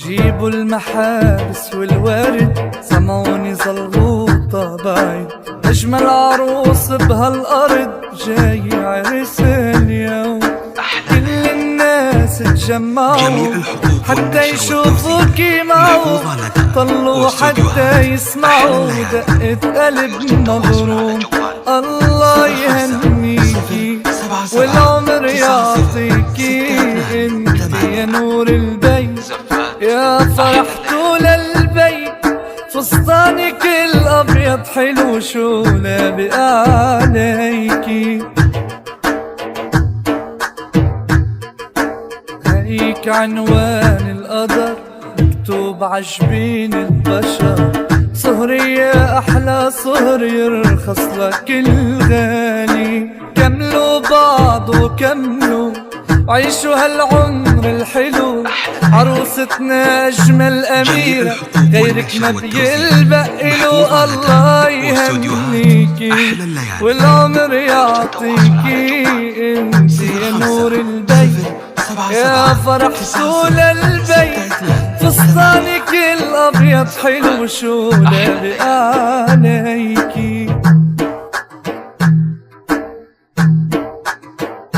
جيبوا المحابس والورد، سمعوني زلغوطة بعيد، أجمل عروس بهالأرض جاي عرس اليوم. كل الناس تجمعوا حتى يشوفوكي معه، طلوا حتى يسمعوا دقة قلب مغروم. الله يهنيكي والعمر يعطيكي، انت يا نور البيت يا فرح طول البيت. فستانك الابيض حلو شو لابق عليكي، هيك عنوان القدر مكتوب عجبين البشر. صهري يا أحلى صهر يرخص لك الغالي، كملوا بعض وكملوا عيشوا هالعمر الحلو. عروستنا أجمل أميرة غيرك ما بيلبق له. الله يهنيكي والعمر يعطيكي، انت يا نور البيت يا فرح طول البيت. فستانك الابيض حلو شو لابق عليك.